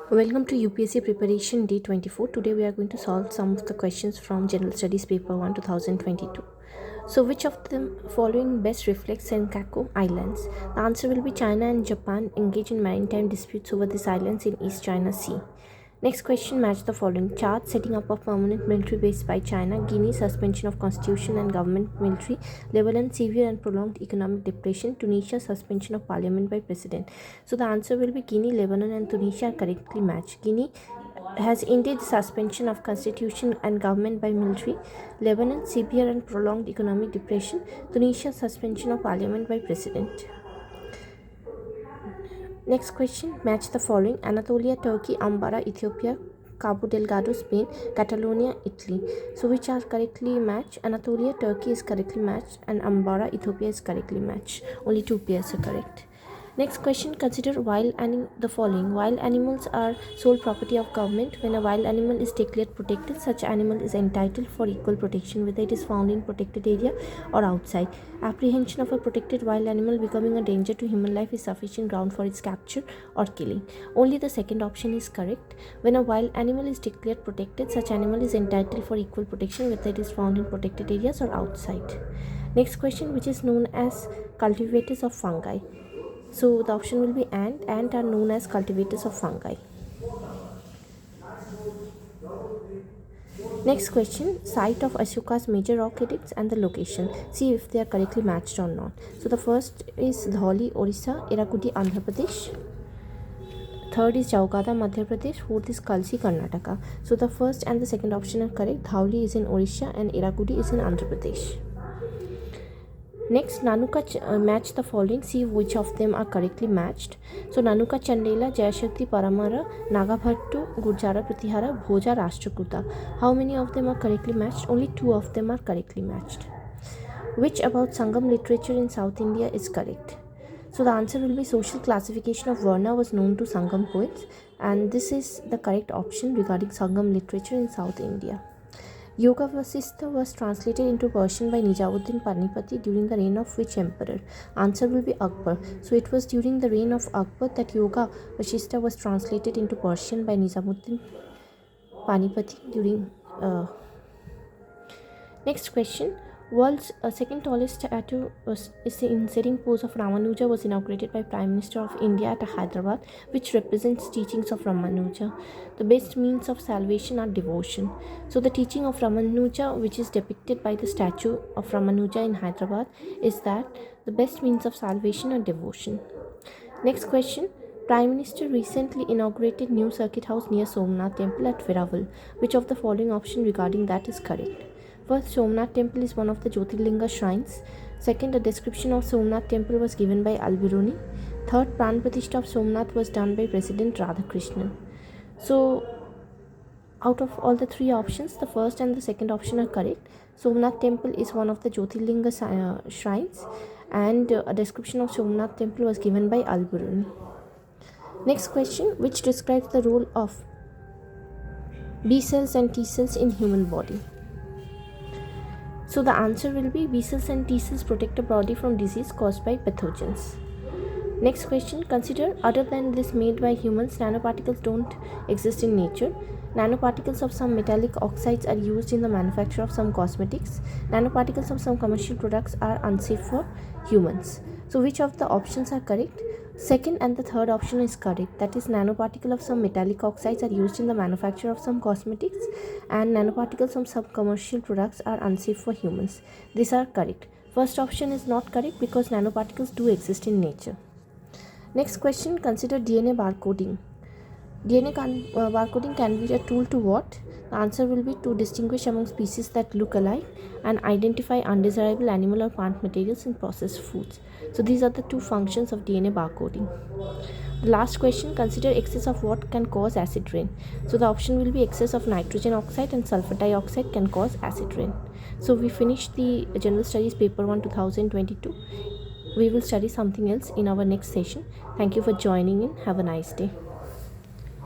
Welcome to UPSC Preparation Day 24. Today we are going to solve some of the questions from General Studies Paper 1 2022. So which of the following best reflects Senkaku Islands? The answer will be China and Japan engage in maritime disputes over these islands in East China Sea. Next question, match the following. Chad, setting up of permanent military base by China. Guinea, suspension of constitution and government military. Lebanon, severe and prolonged economic depression. Tunisia, suspension of parliament by president. So the answer will be Guinea, Lebanon and Tunisia are correctly matched. Guinea has indeed suspension of constitution and government by military. Lebanon, severe and prolonged economic depression. Tunisia, suspension of parliament by president. Next question, match the following. Anatolia, Turkey, Ambara, Ethiopia, Cabo Delgado, Spain, Catalonia, Italy. So which are correctly matched? Anatolia, Turkey is correctly matched and Ambara, Ethiopia is correctly matched. Only two pairs are correct. Next question, consider the following. Wild animals are sole property of government. When a wild animal is declared protected, such animal is entitled for equal protection whether it is found in protected area or outside. Apprehension of a protected wild animal becoming a danger to human life is sufficient ground for its capture or killing. Only the second option is correct. When a wild animal is declared protected, such animal is entitled for equal protection whether it is found in protected areas or outside. Next question, which is known as cultivators of fungi. So the option will be ant. Ant are known as cultivators of fungi. Next question, site of Ashoka's major rock edicts and the location. See if they are correctly matched or not. So the first is Dhauli, Orissa, Irrawaddy, Andhra Pradesh. Third is Jaugada, Madhya Pradesh. Fourth is Kalsi, Karnataka. So the first and the second option are correct. Dhauli is in Orissa and Irrawaddy is in Andhra Pradesh. Next, Nanuka match the following. See which of them are correctly matched. So Nanuka Chandela, Jayashakti Paramara, Nagabhattu, Gurjara Pratihara, Bhoja Rashtrakuta. How many of them are correctly matched? Only two of them are correctly matched. Which about Sangam literature in South India is correct? So the answer will be social classification of Varna was known to Sangam poets, and this is the correct option regarding Sangam literature in South India. Yoga Vasistha was translated into Persian by Nijamuddin Panipati during the reign of which emperor? Answer will be Akbar. So it was during the reign of Akbar that Yoga Vasistha was translated into Persian by Nijamuddin Panipati during. Next question. World's second tallest statue is in sitting pose of Ramanuja was inaugurated by Prime Minister of India at Hyderabad, which represents teachings of Ramanuja. The best means of salvation are devotion. So the teaching of Ramanuja, which is depicted by the statue of Ramanuja in Hyderabad, is that the best means of salvation are devotion. Next question. Prime Minister recently inaugurated new circuit house near Somnath Temple at Veraval. Which of the following option regarding that is correct? First, Somnath Temple is one of the Jyotirlinga shrines. Second, a description of Somnath Temple was given by Al-Biruni. Third, Pran Pratishtha of Somnath was done by President Radhakrishnan. So, out of all the three options, the first and the second option are correct. Somnath Temple is one of the Jyotirlinga shrines, and a description of Somnath Temple was given by Al-Biruni. Next question, which describes the role of B cells and T cells in human body? So the answer will be B cells and T cells protect the body from disease caused by pathogens. Next question, consider other than this made by humans, nanoparticles don't exist in nature. Nanoparticles of some metallic oxides are used in the manufacture of some cosmetics. Nanoparticles of some commercial products are unsafe for humans. So which of the options are correct? Second and the third option is correct. That is, nanoparticle of some metallic oxides are used in the manufacture of some cosmetics, and nanoparticles from some commercial products are unsafe for humans. These are correct. First option is not correct because nanoparticles do exist in nature. Next question, consider DNA barcoding. DNA barcoding can be a tool to what? The answer will be to distinguish among species that look alike and identify undesirable animal or plant materials in processed foods. So these are the two functions of DNA barcoding. The last question, consider excess of what can cause acid rain. So the option will be excess of nitrogen oxide and sulfur dioxide can cause acid rain. So we finished the General Studies Paper 1 2022. We will study something else in our next session. Thank you for joining in. Have a nice day.